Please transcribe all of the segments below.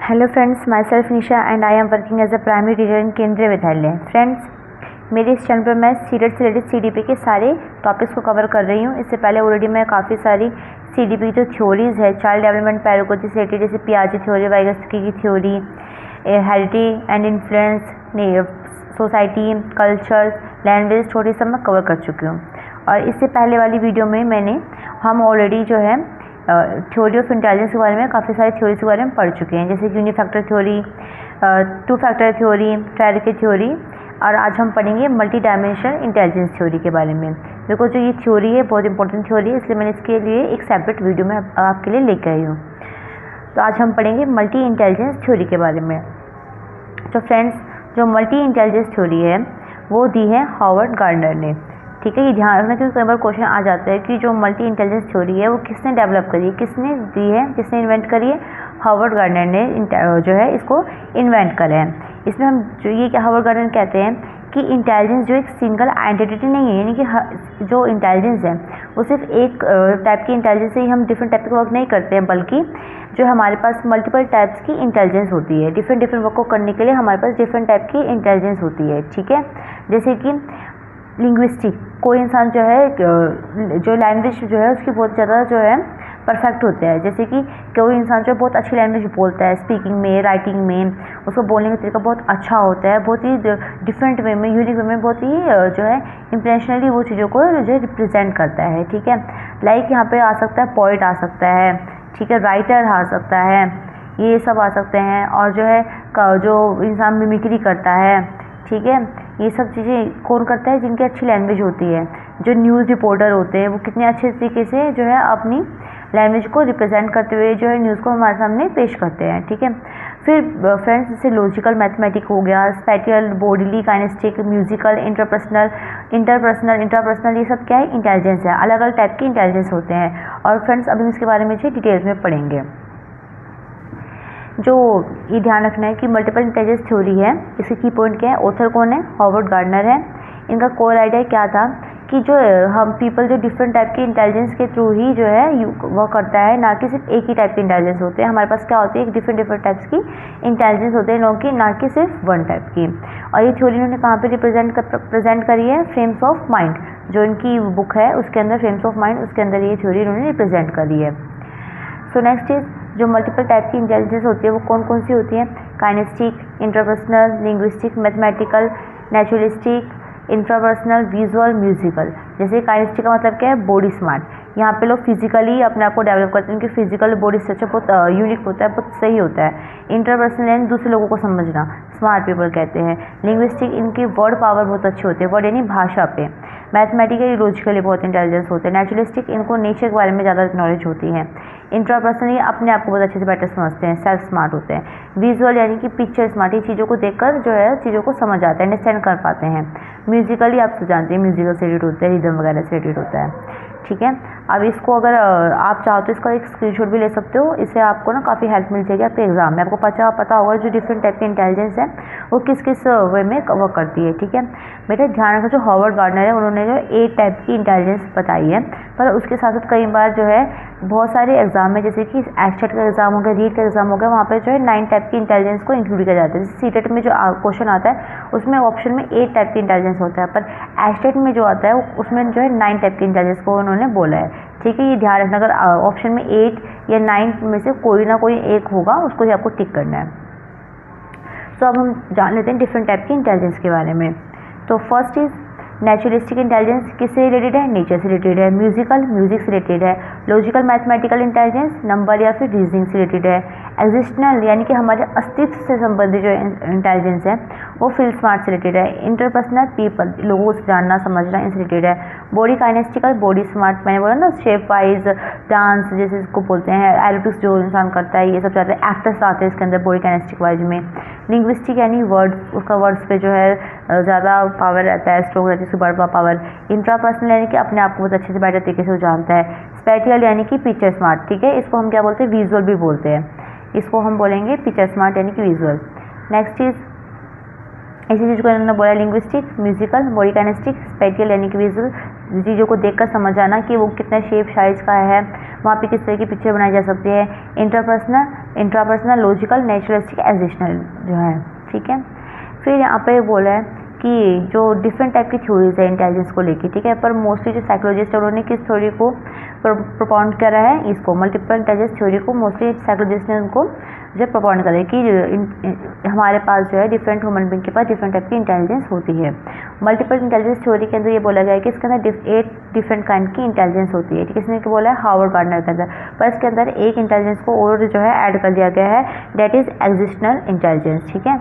Hello friends, my self Nisha and I am working as a primary teacher in Kendriya Vidyalaya. Friends, मेरे इस channel पर मैं seeded से related CDP के सारे टॉपिक्स को कवर कर रही हूँ। इससे पहले ऑलरेडी मैं काफ़ी सारी सीडीपी की जो थ्योरीज है, चाइल्ड डेवलपमेंट पैरागोजी से रिलेटेड, जैसे पियाजे थ्योरी, वाइगोत्स्की की theory, heredity and influence, society, culture, language theory, सब मैं कवर कर चुकी हूँ। और इससे पहले वाली वीडियो में हम ऑलरेडी जो है थ्योरी ऑफ इंटेलिजेंस के बारे में काफ़ी सारी थ्योरीज के बारे में पढ़ चुके हैं, जैसे unifactor theory, two factor theory, triarchic theory, और आज हम पढ़ेंगे मल्टी डायमेंशनल इंटेलिजेंस थ्योरी के बारे में। देखो, जो ये थ्योरी है बहुत इंपॉर्टेंट थ्योरी है, इसलिए मैंने इसके लिए एक सेपरेट वीडियो में आपके लिए लेकर आई हूँ। तो आज हम पढ़ेंगे मल्टी इंटेलिजेंस थ्योरी के बारे में। तो फ्रेंड्स, जो मल्टी इंटेलिजेंस थ्योरी है वो दी है हॉवर्ड गार्डनर ने। ठीक है, ये ध्यान रखना क्योंकि कई बार क्वेश्चन आ जाता है कि जो मल्टी इंटेलिजेंस थ्योरी है वो किसने डेवलप करी है, किसने दी है, किसने इन्वेंट करी है। हॉवर्ड गार्डनर ने जो है इसको इन्वेंट करा है। इसमें हम जो ये क्या हॉवर्ड गार्डनर कहते हैं कि इंटेलिजेंस जो एक सिंगल आइडेंटिटी नहीं है, यानी कि जो इंटेलिजेंस है वो सिर्फ एक टाइप की इंटेलिजेंस से ही हम डिफरेंट टाइप के वर्क नहीं करते हैं, बल्कि जो हमारे पास मल्टीपल टाइप्स की इंटेलिजेंस होती है। डिफरेंट वर्क को करने के लिए हमारे पास डिफरेंट टाइप की इंटेलिजेंस होती है। ठीक है, जैसे कि लिंग्विस्टिक, कोई इंसान जो है जो लैंग्वेज जो है उसकी बहुत ज़्यादा जो है परफेक्ट होता है। जैसे कि कोई इंसान जो बहुत अच्छी लैंग्वेज बोलता है, स्पीकिंग में, राइटिंग में, उसको बोलने का तरीका बहुत अच्छा होता है, बहुत ही डिफरेंट वे में, यूनिक वे में, बहुत ही जो है इंप्रेशनली वो चीज़ों को जो रिप्रेजेंट करता है। ठीक है, लाइक यहाँ पे आ सकता है पोइट आ सकता है, ठीक है, राइटर आ सकता है, ये सब आ सकते हैं। और जो है जो इंसान मिमिक्री करता है, ठीक है, ये सब चीज़ें कौन करता है, जिनकी अच्छी लैंग्वेज होती है। जो न्यूज़ रिपोर्टर होते हैं वो कितने अच्छे तरीके से जो है अपनी लैंग्वेज को रिप्रेजेंट करते हुए जो है न्यूज़ को हमारे सामने पेश करते हैं। ठीक है, फिर फ्रेंड्स, जैसे लॉजिकल मैथमेटिक हो गया, spatial, bodily, kinaesthetic, musical, interpersonal, ये सब क्या है, इंटेलिजेंस है। अलग अलग टाइप की इंटेलिजेंस होते हैं। और फ्रेंड्स, अभी इसके बारे में डिटेल्स में पढ़ेंगे। जो ये ध्यान रखना है कि मल्टीपल इंटेलिजेंस थ्योरी है, इसके की पॉइंट क्या है, ऑथर कौन है, हॉवर्ड गार्डनर है। इनका कोर आइडिया क्या था कि जो हम पीपल जो डिफरेंट टाइप की इंटेलिजेंस के थ्रू ही जो है वर्क करता है, ना कि सिर्फ एक ही टाइप की इंटेलिजेंस होते हैं। हमारे पास क्या होती है, एक डिफरेंट टाइप्स की इंटेलिजेंस होते हैं, ना कि सिर्फ वन टाइप की। और ये थ्योरी इन्होंने कहाँ पे प्रेजेंट करी है, फ्रेम्स ऑफ माइंड, जो इनकी बुक है उसके अंदर, फ्रेम्स ऑफ माइंड, उसके अंदर ये थ्योरी इन्होंने रिप्रेजेंट करी है। सो नेक्स्ट इज, जो मल्टीपल टाइप की इंटेलिजेंस होती है वो कौन कौन सी होती है, kinesthetic, interpersonal, linguistic, mathematical, naturalistic, intrapersonal, visual, musical. जैसे काइनेस्टिक का मतलब क्या है, बॉडी स्मार्ट। यहाँ पे लोग फिजिकली अपने आप को डेवलप करते हैं, उनकी फिजिकल बॉडी स्ट्रक्चर बहुत यूनिक होता है, बहुत सही होता है। इंटरपर्सनल यानी दूसरे लोगों को समझना, स्मार्ट पीपल कहते हैं। लिंग्विस्टिक, इनकी वर्ड पावर बहुत अच्छी होती है, वर्ड यानी भाषा पे। मैथमेटिकली, लॉजिकली बहुत इंटेलिजेंस होते हैं। नेचुरलिस्टिक, इनको नेचर के बारे में ज़्यादा नॉलेज होती है। इंट्रापर्सनल, ये अपने आप को बहुत अच्छे से बेटर समझते हैं, सेल्फ स्मार्ट होते हैं। विजुअल यानी कि पिक्चर स्मार्ट, ये चीज़ों को देखकर जो है चीज़ों को समझ आता है, अंडरस्टैंड कर पाते हैं। म्यूजिकली, आप तो जानते हैं म्यूजिकल से रिलेटेड होता है, रिदम वगैरह से रिलेटेड होता है। ठीक है, अब इसको अगर आप चाहो तो इसका एक स्क्रीनशॉट भी ले सकते हो, इससे आपको ना काफ़ी हेल्प मिल जाएगी आपके एग्जाम में। आपको पता होगा जो डिफरेंट टाइप की इंटेलिजेंस है वो किस किस वे में वर्क करती है। ठीक है, बेटा ध्यान रखो, जो हॉवर्ड गार्डनर है उन्होंने जो 8 टाइप की इंटेलिजेंस बताई है, पर उसके साथ साथ कई बार जो है बहुत सारे एग्जाम में, जैसे कि एस्टेट का एग्जाम हो गया, रीट का एग्जाम हो गया, वहाँ पे जो है 9 टाइप की इंटेलिजेंस को इंक्लूड किया जाता है। जैसे सीटेट में जो क्वेश्चन आता है उसमें ऑप्शन में 8 टाइप की इंटेलिजेंस होता है, पर एस्टेट में जो आता है उसमें जो है 9 टाइप की इंटेलिजेंस को उन्होंने बोला है। ठीक है, ये ध्यान रखना, अगर ऑप्शन में 8 या 9 में से कोई ना कोई एक होगा, उसको ही आपको टिक करना है। तो अब हम जान लेते हैं डिफरेंट टाइप की इंटेलिजेंस के बारे में। तो फर्स्ट इज नेचुरलिस्टिक इंटेलिजेंस, किससे रिलेटेड है, नेचर से रिलेटेड है। म्यूजिकल, म्यूजिक से रिलेटेड है। लॉजिकल मैथमेटिकल इंटेलिजेंस, नंबर या फिर रीजनिंग से रिलेटेड है। एग्जिस्टनल यानी कि हमारे अस्तित्व से संबंधित जो इंटेलिजेंस है वो फील्ड स्मार्ट से रिलेटेड है। इंटरपर्सनल, पीपल, लोगों को जानना समझना, इनसे रिलेटेड है। बॉडी काइनेस्टिकल, बॉडी स्मार्ट, मैंने बोला ना, शेप वाइज, डांस जैसे इसको बोलते हैं, एरोबिक्स जो इंसान करता है, ये सब चाहते हैं, एक्टर्स आते हैं इसके अंदर बॉडी काइनेस्टिक वाइज में। लिंग्विस्टिक यानी वर्ड्स, उसका वर्ड्स पे जो है ज़्यादा पावर रहता है, स्ट्रोक रहती है, वर्ड का पावर। इंट्रापर्सनल यानी कि अपने आप को बहुत अच्छे से बेटर तरीके से वो जानता है। स्पेटियल यानी कि पिक्चर स्मार्ट, ठीक है, इसको हम क्या बोलते हैं, विजुअल भी बोलते हैं, इसको हम बोलेंगे पिक्चर स्मार्ट यानी कि विजुअल। नेक्स्ट इज, इसी चीज़ को इन्होंने बोला, linguistic, musical, body kinaesthetic, spatial यानी कि विजुअल, चीज़ों को देखकर समझ आना कि वो कितना शेप साइज का है, वहाँ पे किस तरह की पिक्चर बनाई जा सकती है। इंट्रापर्सनल, लॉजिकल, नेचुरलिस्टिक, एग्जिशनल जो है, ठीक है। फिर यहाँ पे बोला है कि जो डिफरेंट टाइप की थ्योरीज है इंटेलिजेंस को लेके, ठीक है, पर मोस्टली जो साइकोलॉजिस्ट है उन्होंने किस थ्योरी को प्रोपाउंड करा है, इसको मल्टीपल इंटेलिजेंस थ्योरी को मोस्टली साइकोलॉजिस्ट ने उनको जो प्रोपाउंड करा है कि हमारे पास जो है डिफरेंट ह्यूमन बींग के पास डिफरेंट टाइप की इंटेलिजेंस होती है। मल्टीपल इंटेलिजेंस थ्योरी के अंदर ये बोला गया है कि इसके अंदर 8 डिफरेंट काइंड की इंटेलिजेंस होती है, ठीक है। इसने क्या बोला है हार्वर्ड गार्डनर के अंदर, पर इसके अंदर एक इंटेलिजेंस को और जो है ऐड कर दिया गया है, दैट इज एग्जिशनल इंटेलिजेंस, ठीक है।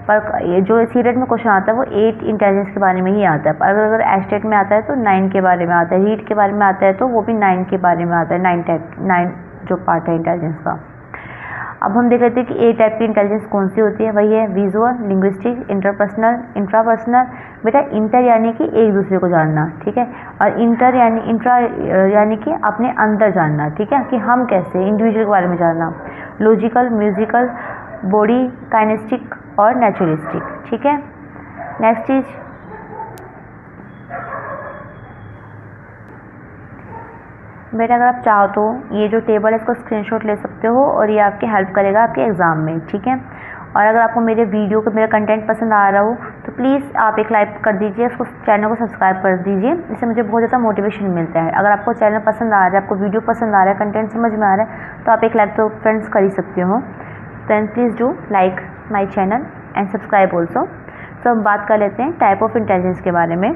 पर ये जो सीरेट में क्वेश्चन आता है वो 8 इंटेलिजेंस के बारे में ही आता है, पर अगर एस्टेट में आता है तो 9 के बारे में आता है, रीड के बारे में आता है तो वो भी 9 के बारे में आता है, 9 जो पार्ट है इंटेलिजेंस का। अब हम देख लेते हैं कि ए टाइप की इंटेलिजेंस कौन सी होती है, वही है विजुअल, लिंग्विस्टिक, इंटरपर्सनल, इंट्रापर्सनल। बेटा इंटर यानी कि एक दूसरे को जानना, ठीक है, और इंट्रा यानी कि अपने अंदर जानना, ठीक है, कि हम कैसे इंडिविजुअल के बारे में जानना। लॉजिकल, म्यूजिकल, बॉडी, काइनेस्टिक और नेचुरलिस्टिक, ठीक है। नेक्स्ट चीज बेटा अगर आप चाहो तो ये जो टेबल है इसको स्क्रीनशॉट ले सकते हो और ये आपकी हेल्प करेगा आपके एग्ज़ाम में, ठीक है। और अगर आपको मेरे वीडियो को मेरा कंटेंट पसंद आ रहा हो तो प्लीज़ आप एक लाइक कर दीजिए, उसको चैनल को सब्सक्राइब कर दीजिए, इससे मुझे बहुत ज़्यादा मोटिवेशन मिलता है। अगर आपको चैनल पसंद आ रहा है, आपको वीडियो पसंद आ रहा है, कंटेंट समझ में आ रहा है तो आप एक लाइक तो फ्रेंड्स कर ही सकते हो। Then please do like my channel and subscribe also. तो हम बात कर लेते हैं टाइप ऑफ इंटेलिजेंस के बारे में,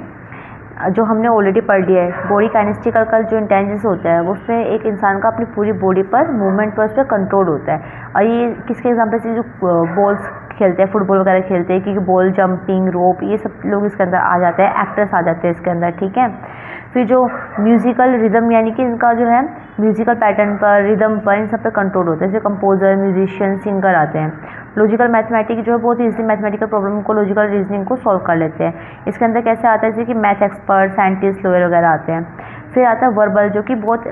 जो हमने ऑलरेडी पढ़ लिया है। बॉडी काइनेस्टिकल का जो इंटेलिजेंस होता है वो उसमें एक इंसान का अपनी पूरी बॉडी पर मूवमेंट पर उस पर कंट्रोल होता है। और ये किसके एग्जाम्पल से, जो बॉल्स खेलते हैं, फुटबॉल वगैरह खेलते हैं, क्योंकि बॉल जंपिंग, रोप, ये सब लोग इसके अंदर आ जाते हैं, एक्टर्स आ जाते हैं इसके अंदर, ठीक है। फिर जो म्यूजिकल रिदम यानी कि इनका जो है म्यूजिकल पैटर्न पर, रिदम पर, इन सब पे कंट्रोल होता है, जैसे कंपोजर, म्यूजिशियन, सिंगर आते हैं। लॉजिकल मैथमेटिक्स जो है बहुत ईजी मैथमेटिकल प्रॉब्लम को, लॉजिकल रीजनिंग को सॉल्व कर लेते हैं। इसके अंदर कैसे आता है, जैसे कि मैथ एक्सपर्ट, साइंटिस्ट, लॉयर वगैरह आते हैं। फिर आता है वर्बल, जो कि बहुत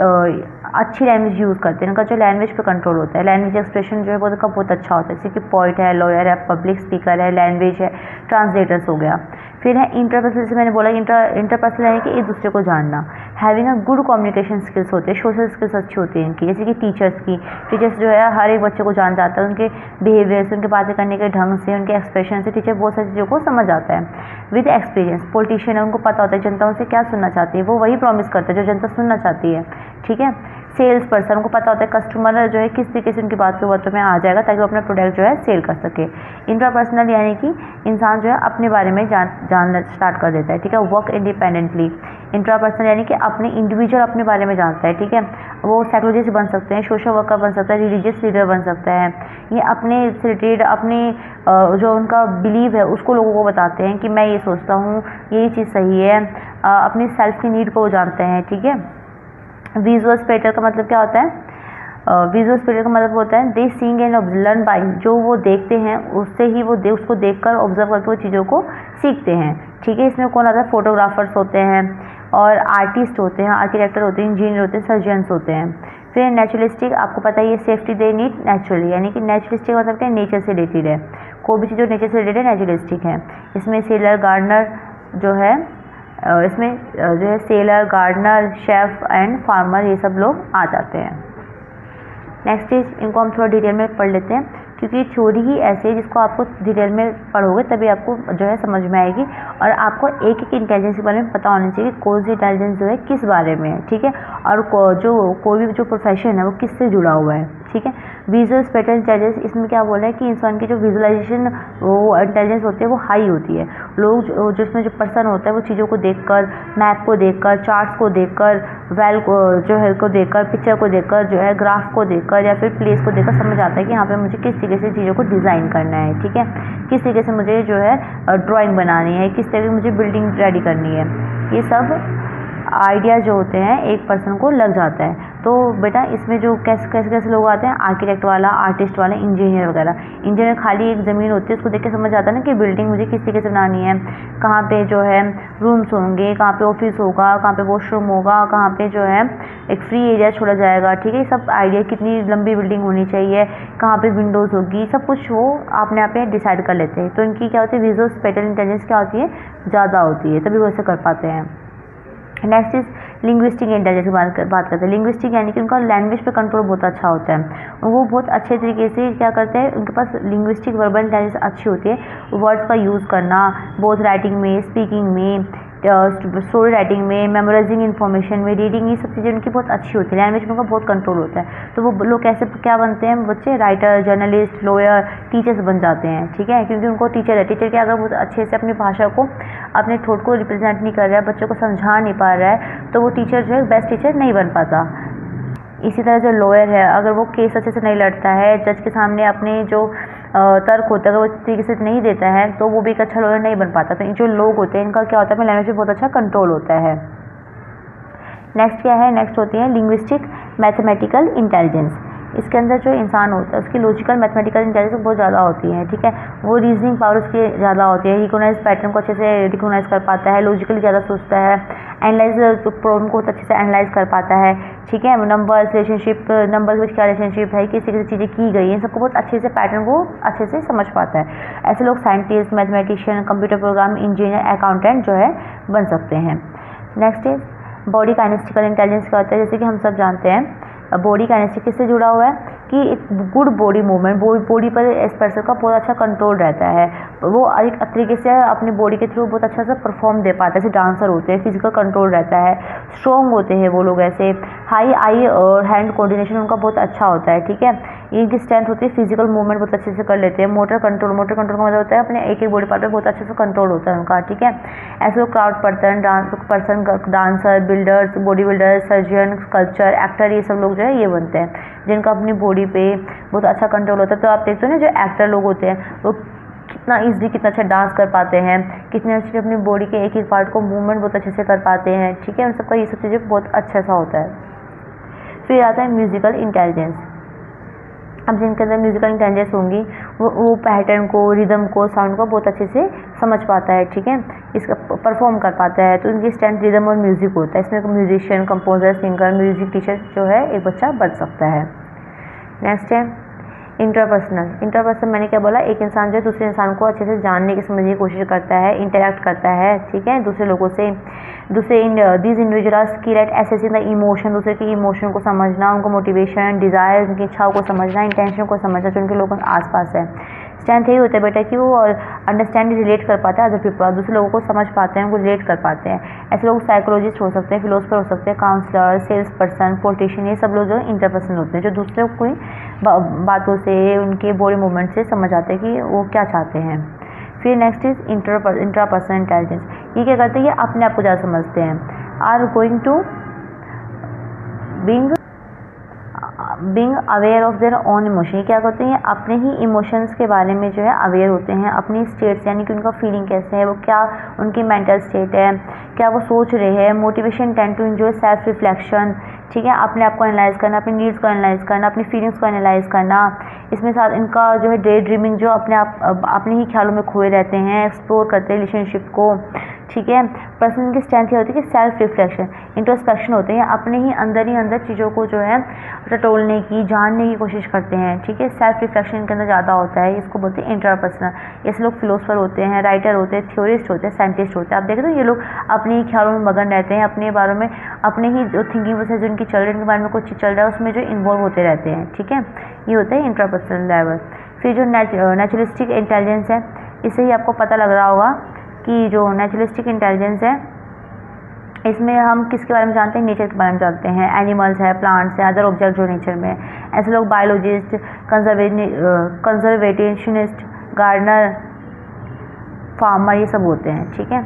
अच्छी लैंग्वेज यूज़ करते हैं, इनका जो लैंग्वेज पे कंट्रोल होता है, लैंग्वेज एक्सप्रेशन जो है वो बहुत अच्छा होता है, जैसे कि पोइट है, लॉयर है, पब्लिक स्पीकर है, लैंग्वेज है, ट्रांसलेटर्स हो गया। फिर है इंटरपर्सनल, जैसे मैंने बोला इंटरपर्सनल यानी कि एक दूसरे को जानना। Having a good communication skills होते हैं, सोशल स्किल्स अच्छी होती हैं इनकी, जैसे कि टीचर्स जो है हर एक बच्चे को जान जाता है, उनके बिहेवियर से, उनके बातें करने के ढंग से, उनके एक्सप्रेशन से टीचर बहुत सारी चीज़ों को समझ आता है। विद एक्सपीरियंस, पॉलिटिशियन है, उनको पता होता है जनता उनसे क्या सुनना चाहती है, वो वही प्रॉमिस करता है जो जनता सुनना चाहती है, ठीक है। सेल्स पर्सन, उनको पता होता है कस्टमर जो है किस तरीके से उनकी बातों में आ जाएगा ताकि वो अपना प्रोडक्ट जो है सेल कर सके। इंट्रापर्सनल यानी कि इंसान जो है अपने बारे में जानना स्टार्ट कर देता है, ठीक है, वर्क इंडिपेंडेंटली। इंट्रापर्सनल यानी कि अपने इंडिविजुअल अपने बारे में जानता है, ठीक है, वो साइकोलॉजिस्ट बन सकते हैं, सोशल वर्कर बन सकता है, रिलीजियस लीडर बन सकता है। ये अपने रिलेटेड अपने जो उनका बिलीव है उसको लोगों को बताते हैं कि मैं ये सोचता हूँ, ये चीज़ सही है, अपनी सेल्फ की नीड को वो जानते हैं, ठीक है। विजुअल स्पेक्टर का मतलब क्या होता है, विजुअल स्पेक्टर का मतलब होता है दे सीइंग एंड लर्न बाय, जो वो देखते हैं उससे ही वो उसको देखकर ऑब्जर्व करके वो चीज़ों को सीखते हैं, ठीक है। इसमें कौन आता है, फोटोग्राफर्स होते हैं और आर्टिस्ट होते हैं, आर्किटेक्टर होते हैं, इंजीनियर होते हैं, सर्जन्स होते हैं। फिर नेचुरलिस्टिक, आपको पता है ये सेफ्टी दे नीड नेचुरली, यानी कि नेचुरलिस्टिक मतलब क्या, नेचर से रिलेटेड है, कोई भी चीज़ जो नेचर से रिलेटेड है नेचुरलिस्टिक है। इसमें सेलर, गार्डनर जो है, इसमें जो है seller, gardener, chef and farmer, ये सब लोग आ जाते हैं। नेक्स्ट चीज़, इनको हम थोड़ा डिटेल में पढ़ लेते हैं, क्योंकि थ्योरी ही ऐसी है जिसको आपको डिटेल में पढ़ोगे तभी आपको जो है समझ में आएगी, और आपको एक एक इंटेलिजेंस के बारे में पता होना चाहिए कि कौन सी इंटेलिजेंस जो है किस बारे में है, ठीक है, और जो कोई भी जो प्रोफेशन है वो किससे जुड़ा हुआ है, ठीक है। विजुअल स्पेक्ट्रल इंटेलिजेंस, इसमें क्या बोला है कि इंसान की जो विजुअलाइजेशन वो इंटेलिजेंस होती है वो हाई होती है। लोग जो इसमें जो पर्सन होता है वो चीज़ों को देखकर, मैप को देखकर, चार्ट्स को देखकर, वेल को जो है को देखकर, पिक्चर को देखकर, जो है ग्राफ को देखकर या फिर प्लेस को देखकर समझ आता है कि यहाँ पे मुझे किस तरीके से चीज़ों को डिज़ाइन करना है, ठीक है, किस तरीके से मुझे जो है ड्राइंग बनानी है, किस तरीके से मुझे बिल्डिंग रेडी करनी है। ये सब आइडिया जो होते हैं एक पर्सन को लग जाता है। तो बेटा इसमें जो कैसे लोग आते हैं, आर्किटेक्ट वाला, आर्टिस्ट वाला, इंजीनियर वगैरह। इंजीनियर खाली एक ज़मीन होती है उसको देख के समझ आता है ना कि बिल्डिंग मुझे किस तरीके से बनानी है, कहाँ पे जो है रूम्स होंगे, कहाँ पे ऑफिस होगा, कहाँ पे वॉशरूम होगा, कहाँ पे जो है एक फ्री एरिया छोड़ा जाएगा, ठीक है। सब आइडिया, कितनी लंबी बिल्डिंग होनी चाहिए, कहाँ पे विंडोज़ होगी, सब कुछ वो अपने आप में डिसाइड कर लेते हैं। तो इनकी क्या होती है, विजुअल स्पेक्ट्रल इंटेलिजेंस क्या होती है, ज़्यादा होती है, तभी वो ऐसे कर पाते हैं। नेक्स्ट इज लिंग्विस्टिक इंटेलिजेंस की बात करते हैं। लिंग्विस्टिक यानी कि उनका लैंग्वेज पे कंट्रोल बहुत अच्छा होता है, वो बहुत अच्छे तरीके से क्या करते हैं, उनके पास लिंग्विस्टिक वर्बल इंटेलिजेंस अच्छी होती है, वर्ड्स का यूज़ करना बोथ राइटिंग में, स्पीकिंग में, स्टोरी राइटिंग में, मेमोराइजिंग इन्फॉर्मेशन में, रीडिंग, ये सब चीज़ें उनकी बहुत अच्छी होती है, लैंग्वेज में उनका बहुत कंट्रोल होता है। तो वो लोग कैसे क्या बनते हैं बच्चे, राइटर, जर्नलिस्ट, लॉयर, टीचर्स बन जाते हैं, ठीक है, क्योंकि उनको टीचर है। टीचर क्या, अगर बहुत अच्छे से अपनी भाषा को, अपने थॉट को रिप्रेजेंट नहीं कर रहा है, बच्चों को समझा नहीं पा रहा है, तो वो टीचर जो है बेस्ट टीचर नहीं बन पाता। इसी तरह जो लॉयर है, अगर वो केस अच्छे से नहीं लड़ता है, जज के सामने अपने जो तर्क होता है अगर वो तरीके से नहीं देता है, तो वो भी एक अच्छा लॉयर नहीं बन पाता। तो जो लोग होते हैं इनका क्या होता है, लैंग्वेज में बहुत अच्छा कंट्रोल होता है। नेक्स्ट क्या है, नेक्स्ट होती है लिंग्विस्टिक मैथमेटिकल इंटेलिजेंस। इसके अंदर जो इंसान होता है उसकी लॉजिकल मैथमेटिकल इंटेलिजेंस बहुत ज़्यादा होती है, ठीक है, वो रीजनिंग पावर उसकी ज़्यादा होती है, रिकॉग्नाइज पैटर्न को अच्छे से रिकॉग्नाइज कर पाता है, लॉजिकली ज़्यादा सोचता है, एनालाइज प्रॉब्लम को अच्छे से एनालाइज कर पाता है, ठीक है, नंबर्स, रिलेशनशिप, नंबर्स में क्या रिलेशनशिप है, किस तरीके से चीज़ें की गई हैं, सबको बहुत अच्छे से पैटर्न को अच्छे से समझ पाता है। ऐसे लोग scientist, mathematician, computer program engineer, accountant जो है बन सकते हैं। नेक्स्ट इज बॉडी काइनेस्टिकल इंटेलिजेंस क्या होता है, जैसे कि हम सब जानते हैं बॉडी काइनेस्टिक किससे जुड़ा हुआ है कि एक गुड बॉडी मूवमेंट, बॉडी पर इस पर्सन का बहुत अच्छा कंट्रोल रहता है, वो एक तरीके से अपनी बॉडी के थ्रू बहुत अच्छा सा परफॉर्म दे पाता है, जैसे डांसर होते हैं, फिजिकल कंट्रोल रहता है, स्ट्रॉन्ग होते हैं वो लोग, ऐसे हाई आई और हैंड कोऑर्डिनेशन उनका बहुत अच्छा होता है, ठीक है, इनकी स्ट्रेंथ होती है, फिजिकल मूवमेंट बहुत अच्छे से कर लेते हैं, मोटर कंट्रोल का मतलब होता है अपने एक एक बॉडी पार्ट पर बहुत अच्छे से कंट्रोल होता है उनका, ठीक है। ऐसे लोग crowd person, dancer, builders, body builder, surgeon, sculpture, actor, ये सब लोग जो है ये बनते हैं जिनका अपनी बॉडी पे बहुत अच्छा कंट्रोल होता है। तो आप देखते हो ना जो एक्टर लोग होते हैं वो कितना ईजिली कितना अच्छा डांस कर पाते हैं, कितने अच्छे अपनी बॉडी के एक एक पार्ट को मूवमेंट बहुत अच्छे से कर पाते हैं, ठीक है, उन सबका ये सब चीज़ें बहुत अच्छा सा होता है। फिर आता है म्यूजिकल इंटेलिजेंस। अब जिनके अंदर म्यूजिकल इंटेलिजेंस होंगी वो पैटर्न को, रिदम को, साउंड को बहुत अच्छे से समझ पाता है, ठीक है, इसका परफॉर्म कर पाता है, तो इनकी स्ट्रेंथ रिदम और म्यूजिक होता है। इसमें musician, composer, singer, music teacher जो है एक बच्चा बन सकता है। नेक्स्ट है इंटरपर्सनल मैंने क्या बोला, एक इंसान जो है दूसरे इंसान को अच्छे से जानने की, समझने की कोशिश करता है, इंटरेक्ट करता है, ठीक है, दूसरे लोगों से, these individual are skill at assessing the emotion, दूसरे की इमोशन को समझना, उनको मोटिवेशन, डिज़ायर, उनकी इच्छाओं को समझना, इंटेंशन को समझना जो उनके लोगों के आसपास है। स्ट्रेंथ यही होता है बेटा कि वो अंडरस्टैंड, रिलेट कर पाता है अदर पीपल, दूसरे लोगों को समझ पाते हैं, उनको रिलेट कर पाते हैं। ऐसे लोग साइकोलॉजिस्ट हो सकते हैं, फिलोसफर हो सकते हैं, काउंसलर, सेल्स पर्सन, पॉलिटिशियन, ये सब लोग जो इंटरपर्सनल होते हैं, जो दूसरे को बातों से, उनके बॉडी मूवमेंट से समझ आते हैं कि वो क्या चाहते हैं। फिर नेक्स्ट इज इंट्रापर्सनल इंटेलिजेंस। ये क्या करते हैं, ये अपने आप को ज़्यादा समझते हैं, are going to being aware of their own emotion. क्या करते हैं, अपने ही इमोशंस के बारे में जो है अवेयर होते हैं, अपनी स्टेट यानी कि उनका फीलिंग कैसे है, वो क्या उनकी मेंटल स्टेट है, क्या वो सोच रहे हैं। Motivation tend to enjoy self reflection, ठीक है, अपने आप को एनालाइज करना, अपनी नीड्स को एनालाइज करना, अपनी फीलिंग्स को एनालाइज करना। इसमें साथ इनका जो है डे ड्रीमिंग, जो अपने ही ख्यालों में खोए रहते हैं, एक्सप्लोर करते हैं रिलेशनशिप को, ठीक है। पर्सन की स्ट्रेंथ होती है कि सेल्फ रिफ्लेक्शन, इंट्रोस्पेक्शन होते हैं, अपने ही अंदर चीज़ों को जो है टटोलने की, जानने की कोशिश करते हैं, ठीक है, सेल्फ रिफ्लेक्शन इनके अंदर ज़्यादा होता है, इसको बोलते हैं इंट्रापर्सनल। ऐसे लोग फिलोसफर होते हैं, राइटर होते हैं, थ्योरिस्ट होते हैं, साइंटिस्ट होते हैं। आप देख रहे हो ये लोग अपने ही ख्यालों में मगन रहते हैं, अपने बारे में, अपने ही जो थिंकिंग प्रोसेस जो उनकी चल रही है, उनके बारे में कुछ चीज़ चल रहा है उसमें जो इन्वॉल्व होते रहते हैं, ठीक है, ये होता है इंट्रापर्सनल लेवल। फिर जो नेचुरलिस्टिक इंटेलिजेंस है, इससे ही आपको पता लग रहा होगा कि जो नेचुरलिस्टिक इंटेलिजेंस है इसमें हम किसके बारे में जानते हैं, नेचर के बारे में जानते हैं, एनिमल्स है, प्लांट्स है, अदर ऑब्जेक्ट जो नेचर में है। ऐसे लोग बायोलॉजिस्ट, कंजर्वेशनिस्ट, गार्डनर, फार्मर, ये सब होते हैं, ठीक है।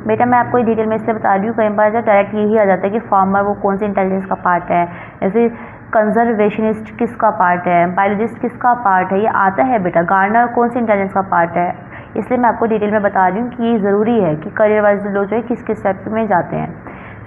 बेटा मैं आपको डिटेल में इसलिए बता रही हूँ, कई बार जो डायरेक्ट यही आ जाता है कि फार्मर वो कौन से इंटेलिजेंस का पार्ट है, या फिर कंजर्वेशनिस्ट किसका पार्ट है, बायोलॉजिस्ट किसका पार्ट है, ये आता है बेटा। गार्डनर कौन से इंटेलिजेंस का पार्ट है, इसलिए मैं आपको डिटेल में बता रही हूँ कि ये ज़रूरी है कि करियर वाइज लोग जो है किस किस स्टेप में जाते हैं।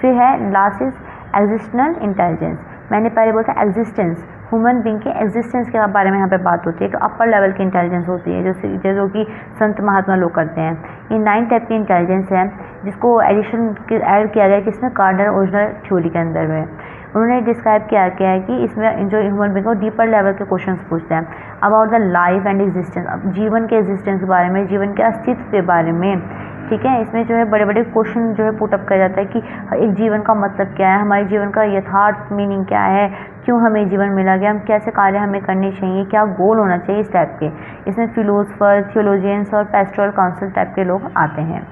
फिर है लास्ट इज एग्जिस्टेंशियल इंटेलिजेंस। मैंने पहले बोला था एग्जिस्टेंस, ह्यूमन बींग के एग्जिस्टेंस के बारे में यहाँ पे बात होती है, कि अपर लेवल की इंटेलिजेंस होती है जो कि संत महात्मा लोग करते हैं। ये 9 टाइप की इंटेलिजेंस है जिसको ऐड किया गया कि इसमें गार्डनर ओरिजिनल थ्योरी के अंदर में उन्होंने डिस्क्राइब किया है कि इसमें जो ह्यूमन बींग को डीपर लेवल के क्वेश्चंस पूछते हैं about the life and existence, अब जीवन के एग्जिस्टेंस के बारे में, जीवन के अस्तित्व के बारे में, ठीक है। इसमें जो है बड़े बड़े क्वेश्चन जो है पुटअप किया जाता है कि एक जीवन का मतलब क्या है, हमारे जीवन का यथार्थ मीनिंग क्या है, क्यों हमें जीवन मिला गया, हम कैसे कार्य हमें करने चाहिए, क्या गोल होना चाहिए, इस टाइप के। इसमें फिलोसफर, थियोलॉजियंस और पेस्टोरल काउंसिल टाइप के लोग आते हैं।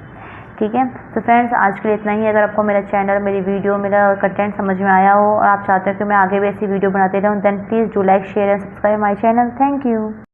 ठीक है। तो फ्रेंड्स, आज के लिए इतना ही। अगर आपको मेरा चैनल, मेरी वीडियो, मेरा कंटेंट समझ में आया हो और आप चाहते हो कि मैं आगे भी ऐसी वीडियो बनाते रहूँ, then please do like, share and subscribe my channel. Thank you.